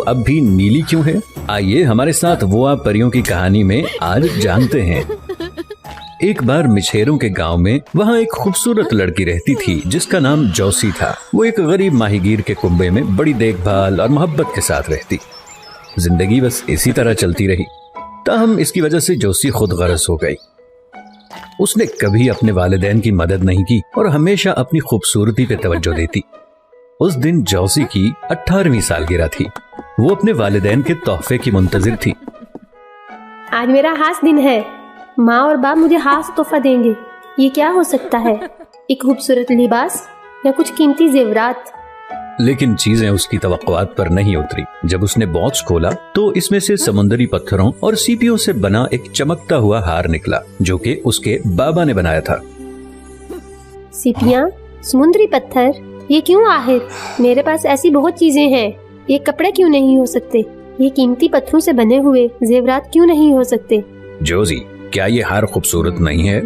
अब भी नीली क्यों है? आइए हमारे साथ वो आप परियों की कहानी में आज जानते हैं। एक बार मिछेरों के गांव में वहाँ एक खूबसूरत लड़की रहती थी जिसका नाम जोसी था। वो एक गरीब माहीगीर के कुंबे में बड़ी देखभाल और मोहब्बत के साथ रहती। जिंदगी बस इसी तरह चलती रही। ताहम इसकी वजह से जोसी खुद गरज हो गई। उसने कभी अपने वालिदैन की मदद नहीं की और हमेशा अपनी खूबसूरती पे तवज्जो देती। उस दिन जोसी की 18वीं सालगिरह थी। वो अपने वालिदैन के तोहफे की मुंतजिर थी। आज मेरा खास दिन है। माँ और बाप मुझे खास तोहफा देंगे। ये क्या हो सकता है? एक खूबसूरत लिबास या कुछ कीमती जेवरात? लेकिन चीजें उसकी तवक्कुआत पर नहीं उतरी। जब उसने बॉक्स खोला तो इसमें से समुद्री पत्थरों और सीपियों से बना एक चमकता हुआ हार निकला जो कि उसके बाबा ने बनाया था। सीपियाँ, समुद्री पत्थर, ये क्यों आखिर? मेरे पास ऐसी बहुत चीजें हैं। ये कपड़े क्यों नहीं हो सकते? ये कीमती पत्थरों से बने हुए जेवरात क्यों नहीं हो सकते? जोजी, क्या ये हार खूबसूरत नहीं है?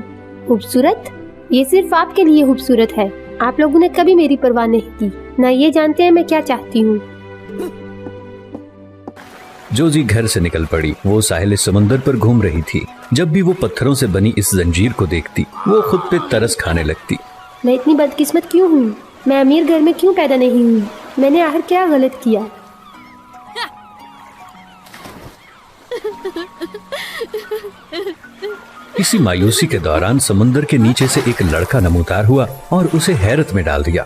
खूबसूरत? ये सिर्फ आपके लिए खूबसूरत है। आप लोगों ने कभी मेरी परवाह नहीं की, ना ये जानते हैं मैं क्या चाहती हूँ। जोजी घर से निकल पड़ी। वो साहिल समंदर पर घूम रही थी। जब भी वो पत्थरों से बनी इस जंजीर को देखती वो खुद पे तरस खाने लगती। मैं इतनी बदकिस्मत क्यों हूँ? मैं अमीर घर में क्यों पैदा नहीं हुई? मैंने आखिर क्या गलत किया? इसी मायूसी के दौरान समुंदर के नीचे से एक लड़का नमूदार हुआ और उसे हैरत में डाल दिया।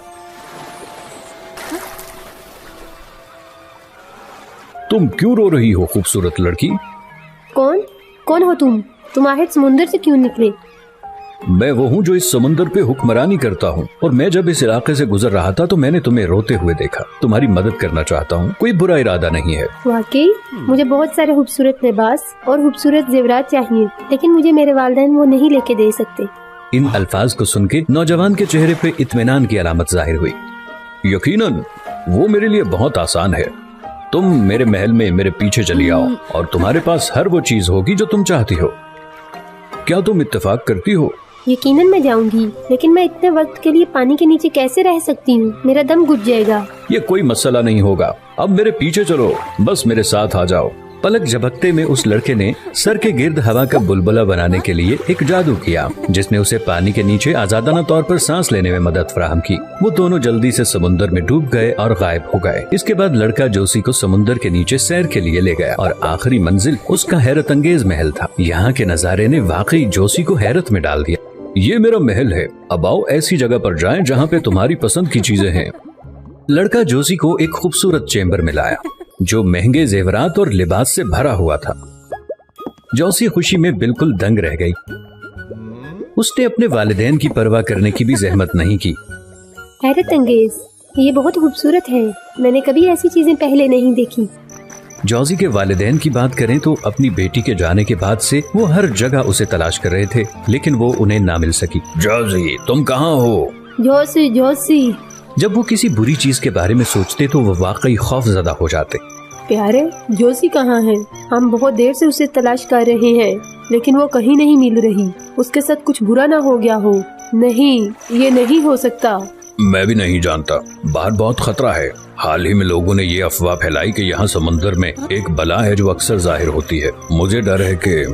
तुम क्यों रो रही हो खूबसूरत लड़की? कौन हो तुम? तुम आखिर समुंदर से क्यों निकले? मैं वो हूँ जो इस समुंदर पे हुक्मरानी करता हूँ और मैं जब इस इलाके से गुजर रहा था तो मैंने तुम्हें रोते हुए देखा। तुम्हारी मदद करना चाहता हूँ। कोई बुरा इरादा नहीं है। वाकई मुझे बहुत सारे खूबसूरत लिबास और खूबसूरत जेवरात चाहिए, लेकिन मुझे मेरे वालिदैन वो नहीं लेके दे सकते। इन अल्फाज को सुन के नौजवान के चेहरे पे इत्मीनान की अलामत जाहिर हुई। यकीनन वो मेरे लिए बहुत आसान है। तुम मेरे महल में मेरे पीछे चली आओ और तुम्हारे पास हर वो चीज होगी जो तुम चाहती हो। क्या तुम इत्तेफाक करती हो? यकीनन मैं जाऊंगी, लेकिन मैं इतने वक्त के लिए पानी के नीचे कैसे रह सकती हूँ? मेरा दम घुट जाएगा। ये कोई मसला नहीं होगा। अब मेरे पीछे चलो, बस मेरे साथ आ जाओ। पलक झपकते में उस लड़के ने सर के गिर्द हवा का बुलबुला बनाने के लिए एक जादू किया जिसने उसे पानी के नीचे आजादाना तौर पर सांस लेने में मदद फराहम की। वो दोनों जल्दी से समुंदर में डूब गए और गायब हो गए। इसके बाद लड़का जोसी को समुंदर के नीचे सैर के लिए ले गया और आखिरी मंजिल उसका हैरत अंगेज महल था। यहाँ के नजारे ने वाकई जोसी को हैरत में डाल दिया। ये मेरा महल है। अब आओ ऐसी जगह पर जाएं जहाँ पे तुम्हारी पसंद की चीजें हैं। लड़का जोसी को एक खूबसूरत चेम्बर में लाया जो महंगे जेवरात और लिबास से भरा हुआ था। जोसी खुशी में बिल्कुल दंग रह गई। उसने अपने वालिदैन की परवाह करने की भी जहमत नहीं की। हैरत अंगेज, ये बहुत खूबसूरत है। मैंने कभी ऐसी चीजें पहले नहीं देखी। जोसी के वालिदैन की बात करें तो अपनी बेटी के जाने के बाद से वो हर जगह उसे तलाश कर रहे थे, लेकिन वो उन्हें ना मिल सकी। जोसी, तुम कहाँ हो? जोसी। जब वो किसी बुरी चीज के बारे में सोचते तो वो वाकई खौफजदा हो जाते। प्यारे, जोसी कहाँ है? हम बहुत देर से उसे तलाश कर रहे हैं, लेकिन वो कहीं नहीं मिल रही। उसके साथ कुछ बुरा ना हो गया हो? नहीं, ये नहीं हो सकता। मैं भी नहीं जानता। बाहर बहुत खतरा है। हाल ही में लोगों ने ये अफवाह फैलाई कि यहाँ समंदर में एक बला है जो अक्सर जाहिर होती है। मुझे डर है कि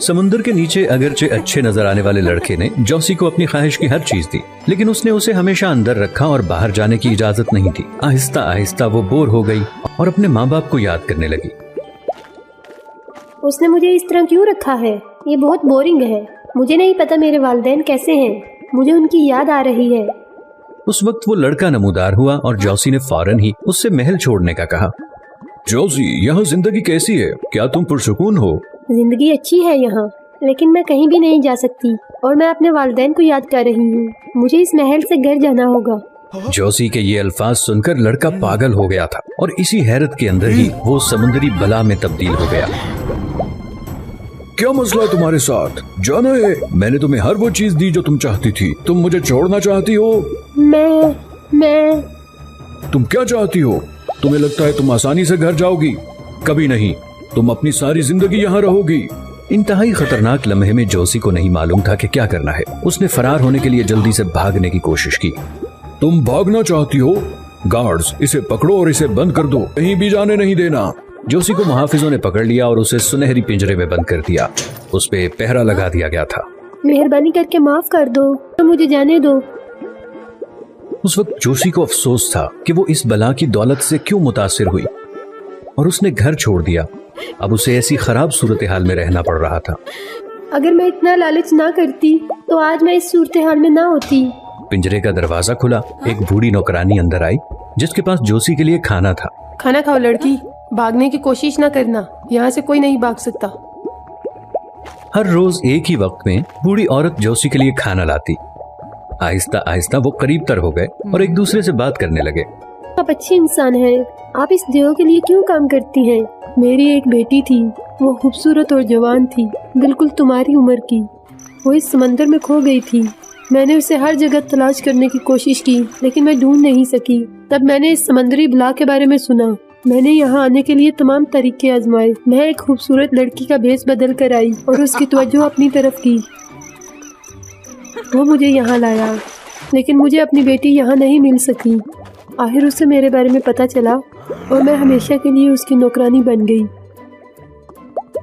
समुंदर के नीचे अगरचे अच्छे नजर आने वाले लड़के ने जोसी को अपनी ख्वाहिश की हर चीज दी, लेकिन उसने उसे हमेशा अंदर रखा और बाहर जाने की इजाजत नहीं थी। आहिस्ता आहिस्ता वो बोर हो गई और अपने माँ बाप को याद करने लगी। उसने मुझे इस तरह क्यों रखा है? ये बहुत बोरिंग है। मुझे नहीं पता मेरे वालिदैन कैसे हैं। मुझे उनकी याद आ रही है। उस वक्त वो लड़का नमूदार हुआ और जोसी ने फौरन ही उससे महल छोड़ने का कहा। जोसी, यहाँ जिंदगी कैसी है? क्या तुम पुरसुकून हो? जिंदगी अच्छी है यहाँ, लेकिन मैं कहीं भी नहीं जा सकती और मैं अपने वालिदैन को याद कर रही हूँ। मुझे इस महल से घर जाना होगा। जोसी के ये अल्फाज सुनकर लड़का पागल हो गया था और इसी हैरत के अंदर ही वो समुद्री बला में तब्दील हो गया। क्या मसला है तुम्हारे साथ? जाना है? मैंने तुम्हें हर वो चीज दी जो तुम चाहती थी। तुम मुझे छोड़ना चाहती हो? मैं तुम क्या चाहती हो? तुम्हें लगता है तुम आसानी से घर जाओगी? कभी नहीं। तुम अपनी सारी जिंदगी यहाँ रहोगी। इंतहाई खतरनाक लम्हे में जोसी को नहीं मालूम था कि क्या करना है। उसने फरार होने के लिए जल्दी से भागने की कोशिश की। तुम भागना चाहती हो? गार्ड्स, इसे पकड़ो और इसे बंद कर दो, कहीं भी जाने नहीं देना। जोशी को मुहाफिजों ने पकड़ लिया और उसे सुनहरी पिंजरे में बंद कर दिया। उस पे पहरा लगा दिया गया था। मेहरबानी करके माफ कर दो, मुझे जाने दो। उस वक्त जोशी को अफसोस था कि वो इस बला की दौलत से क्यों मुतासिर हुई और उसने घर छोड़ दिया। अब उसे ऐसी खराब सूरत हाल में रहना पड़ रहा था। अगर मैं इतना लालच ना करती तो आज मैं इस सूरत हाल में ना होती। पिंजरे का दरवाजा खुला। एक बूढ़ी नौकरानी अंदर आई जिसके पास जोशी के लिए खाना था। खाना खाओ लड़की, भागने की कोशिश ना करना, यहाँ से कोई नहीं भाग सकता। हर रोज एक ही वक्त में बूढ़ी औरत जोशी के लिए खाना लाती। आहिस्ता आहिस्ता वो करीब तर हो गए और एक दूसरे से बात करने लगे। आप अच्छी इंसान हैं, आप इस देव के लिए क्यों काम करती हैं? मेरी एक बेटी थी, वो खूबसूरत और जवान थी, बिल्कुल तुम्हारी उम्र की। वो इस समंदर में खो गई थी। मैंने उसे हर जगह तलाश करने की कोशिश की, लेकिन मैं ढूंढ नहीं सकी। तब मैंने इस समंदरी बला के बारे में सुना। मैंने यहाँ आने के लिए तमाम तरीके आजमाए। मैं एक खूबसूरत लड़की का भेष बदल कर आई और उसकी तवज्जो अपनी तरफ की। वो मुझे यहाँ लाया, लेकिन मुझे अपनी बेटी यहाँ नहीं मिल सकी। आखिर उससे मेरे बारे में पता चला और मैं हमेशा के लिए उसकी नौकरानी बन गई।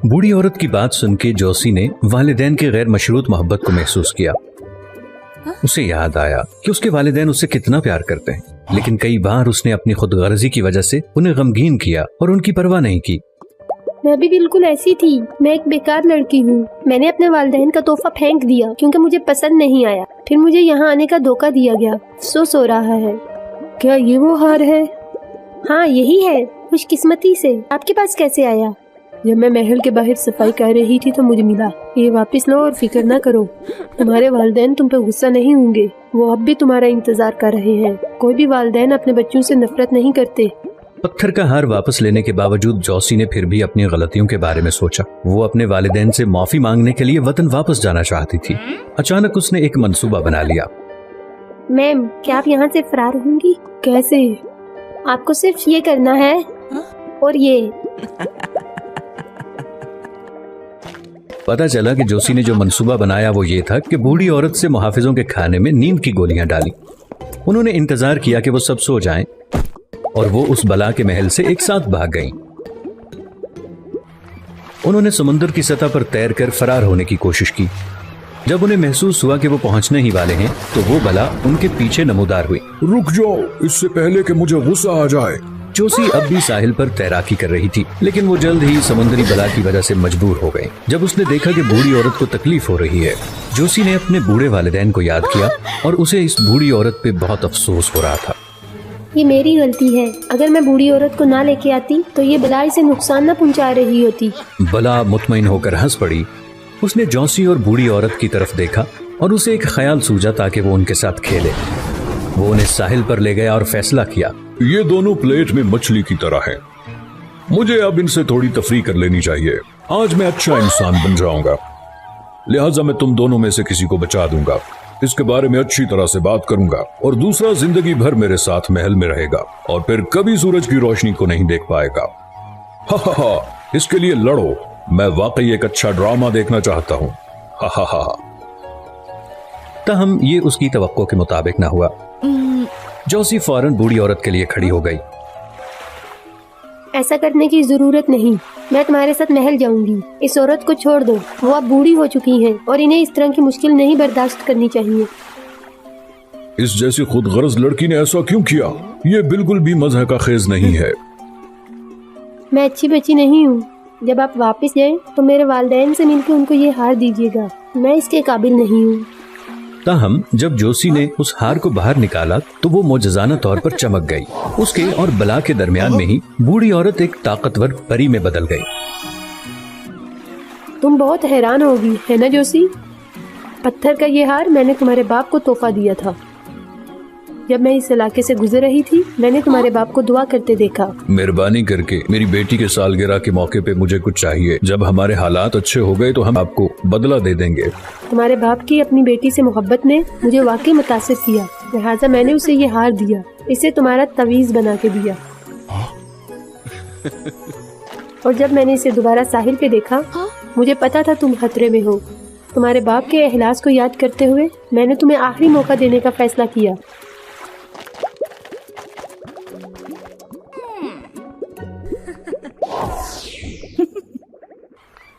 बूढ़ी औरत की बात सुन के जोशी ने वालिदैन के गैर मशरूत मोहब्बत को महसूस किया। उसे याद आया कि उसके वालिदैन उससे कितना प्यार करते हैं, लेकिन कई बार उसने अपनी खुदगर्जी की वजह से उन्हें गमगीन किया और उनकी परवाह नहीं की। मैं भी बिल्कुल ऐसी थी। मैं एक बेकार लड़की हूँ। मैंने अपने वालिदैन का तोहफा फेंक दिया क्योंकि मुझे पसंद नहीं आया। फिर मुझे यहाँ आने का धोखा दिया गया। अफसोस हो रहा है। क्या ये वो हार है? हाँ यही है। खुशकिस्मती से आपके पास कैसे आया? जब मैं महल के बाहर सफाई कर रही थी तो मुझे मिला। ये वापस लो और फिक्र न करो, तुम्हारे वालिदैन तुम पे गुस्सा नहीं होंगे। वो अब भी तुम्हारा इंतजार कर रहे हैं। कोई भी वालिदैन अपने बच्चों से नफरत नहीं करते। पत्थर का हार वापस लेने के बावजूद जोशी ने फिर भी अपनी गलतियों के बारे में सोचा। वो अपने वालिदैन से माफी मांगने के लिए वतन वापस जाना चाहती थी। अचानक उसने एक मंसूबा बना लिया। मैम, क्या आप यहाँ से फरार होंगी? कैसे? आपको सिर्फ ये करना है और ये। पता चला कि जोशी ने जो मंसूबा बनाया वो ये था कि बूढ़ी औरत से मुहाफिजों के खाने में नींद की गोलियां डाली। उन्होंने इंतजार किया कि वो सब सो जाएं और वो उस बला के महल से एक साथ भाग गईं। उन्होंने समुद्र की सतह पर तैरकर फरार होने की कोशिश की। जब उन्हें महसूस हुआ कि वो पहुंचने ही वाले हैं तो वो बला उनके पीछे नमूदार हुई। रुक जाओ, इससे पहले कि मुझे गुस्सा आ जाए। जोशी अब भी साहिल पर तैराकी कर रही थी, लेकिन वो जल्द ही समुद्री बला की वजह से मजबूर हो गए। जब उसने देखा कि बूढ़ी औरत को तकलीफ हो रही है, जोशी ने अपने बूढ़े वालिदैन को याद किया और उसे इस बूढ़ी औरत पे बहुत अफसोस हो रहा था। ये मेरी गलती है। अगर मैं बूढ़ी औरत को ना लेके आती तो ये बला इसे नुकसान न पहुंचा रही होती। बला मुतमईन होकर हंस पड़ी। उसने जोशी और बूढ़ी औरत की तरफ देखा और उसे एक ख्याल सूझा ताकि वो उनके साथ खेले। वो उन्हें साहिल पर ले गया और फैसला किया, ये दोनों प्लेट में मछली की तरह हैं। मुझे अब इनसे थोड़ी तफरी कर लेनी चाहिए। आज मैं अच्छा इंसान बन जाऊंगा, लिहाजा मैं तुम दोनों में से किसी को बचा दूंगा। इसके बारे में अच्छी तरह से बात करूंगा और दूसरा जिंदगी भर मेरे साथ महल में रहेगा और फिर कभी सूरज की रोशनी को नहीं देख पाएगा। हा हा हा, इसके लिए लड़ो। मैं वाकई एक अच्छा ड्रामा देखना चाहता हूँ। हा हा हा। ताहम ये उसकी तवक्को के मुताबिक न हुआ। जोशी फौरन बूढ़ी औरत के लिए खड़ी हो गई। ऐसा करने की जरूरत नहीं। मैं तुम्हारे साथ महल जाऊंगी। इस औरत को छोड़ दो। वो अब बूढ़ी हो चुकी हैं और इन्हें इस तरह की मुश्किल नहीं बर्दाश्त करनी चाहिए। इस जैसी खुदगर्ज लड़की ने ऐसा क्यों किया? ये बिल्कुल भी मज़ह का खेज नहीं है। मैं अच्छी बच्ची नहीं हूँ। जब आप वापस जाएं तो मेरे वालिदैन से मिलकर उनको ये हार दीजिएगा। मैं इसके काबिल नहीं हूँ। ताहम जब जोशी ने उस हार को बाहर निकाला तो वो मोजज़ाना तौर पर चमक गई। उसके और बला के दरमियान में ही बूढ़ी औरत एक ताकतवर परी में बदल गई। तुम बहुत हैरान होगी, है ना जोशी? पत्थर का ये हार मैंने तुम्हारे बाप को तोहफा दिया था। जब मैं इस इलाके से गुजर रही थी मैंने तुम्हारे बाप को दुआ करते देखा। मेहरबानी करके मेरी बेटी के सालगिरह के मौके पे मुझे कुछ चाहिए। जब हमारे हालात अच्छे हो गए तो हम आपको बदला दे देंगे। तुम्हारे बाप की अपनी बेटी से मोहब्बत ने मुझे वाकई मुतासिर किया, लिहाजा मैंने उसे ये हार दिया। इसे तुम्हारा तवीज बना के दिया। और जब मैंने इसे दोबारा साहिल पे देखा मुझे पता था तुम खतरे में हो। तुम्हारे बाप के एहलास को याद करते हुए मैंने तुम्हें आखिरी मौका देने का फैसला किया।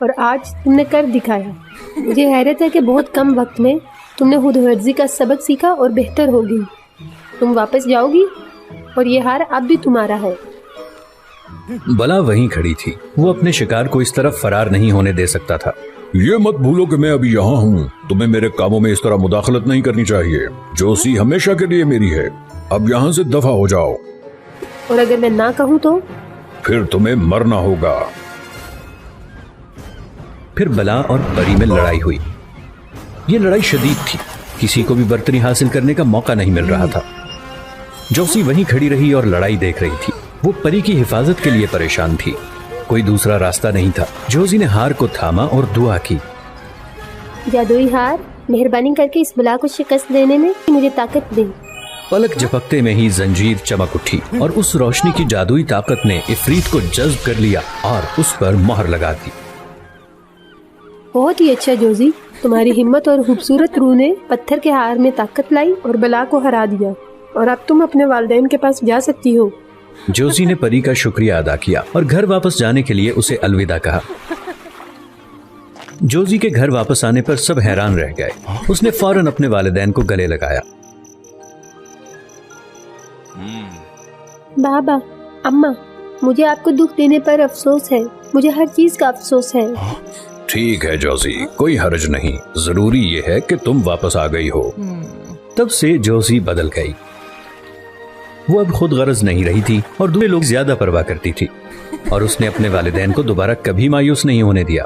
اور آج تم نے کر دکھایا۔ مجھے حیرت ہے کہ بہت کم وقت میں تم نے خود غرضی کا سبق سیکھا اور بہتر ہو گئی۔ تم واپس جاؤ گی اور یہ ہار اب بھی تمہارا ہے۔ بلا وہیں کھڑی تھی، وہ اپنے شکار کو اس طرف فرار نہیں ہونے دے سکتا تھا۔ یہ مت بھولو کہ میں ابھی یہاں ہوں، تمہیں میرے کاموں میں اس طرح مداخلت نہیں کرنی چاہیے۔ جوسی ہمیشہ کے لیے میری ہے، اب یہاں سے دفع ہو جاؤ۔ اور اگر میں نہ کہوں تو؟ پھر تمہیں مرنا ہوگا۔ پھر بلا اور پری میں لڑائی ہوئی۔ یہ لڑائی شدید تھی، کسی کو بھی برتری حاصل کرنے کا موقع نہیں مل رہا تھا۔ جوسی وہیں کھڑی رہی اور لڑائی دیکھ رہی تھی۔ وہ پری کی حفاظت کے لیے پریشان تھی، کوئی دوسرا راستہ نہیں تھا۔ جوسی نے ہار کو تھاما اور دعا کی، جادوئی ہار، مہربانی کر کے اس بلا کو شکست دینے میں مجھے طاقت دے۔ پلک جھپکتے میں ہی زنجیر چمک اٹھی اور اس روشنی کی جادوئی طاقت نے عفریت کو جذب کر لیا اور اس پر مہر لگا دی۔ بہت ہی اچھا جوزی، تمہاری ہمت اور خوبصورت روح نے پتھر کے ہار میں طاقت لائی اور بلا کو ہرا دیا، اور اب تم اپنے والدین کے پاس جا سکتی ہو۔ جوسی نے پری کا شکریہ ادا کیا اور گھر واپس جانے کے لیے اسے الوداع کہا۔ جوزی کے گھر واپس آنے پر سب حیران رہ گئے۔ اس نے فوراً اپنے والدین کو گلے لگایا۔ بابا، اماں، مجھے آپ کو دکھ دینے پر افسوس ہے، مجھے ہر چیز کا افسوس ہے۔ ٹھیک ہے جوسی، کوئی حرج نہیں، ضروری یہ ہے کہ تم واپس آ گئی ہو۔ تب سے جوسی بدل گئی، وہ اب خود غرض نہیں رہی تھی اور دوسرے لوگ زیادہ پرواہ کرتی تھی، اور اس نے اپنے والدین کو دوبارہ کبھی مایوس نہیں ہونے دیا۔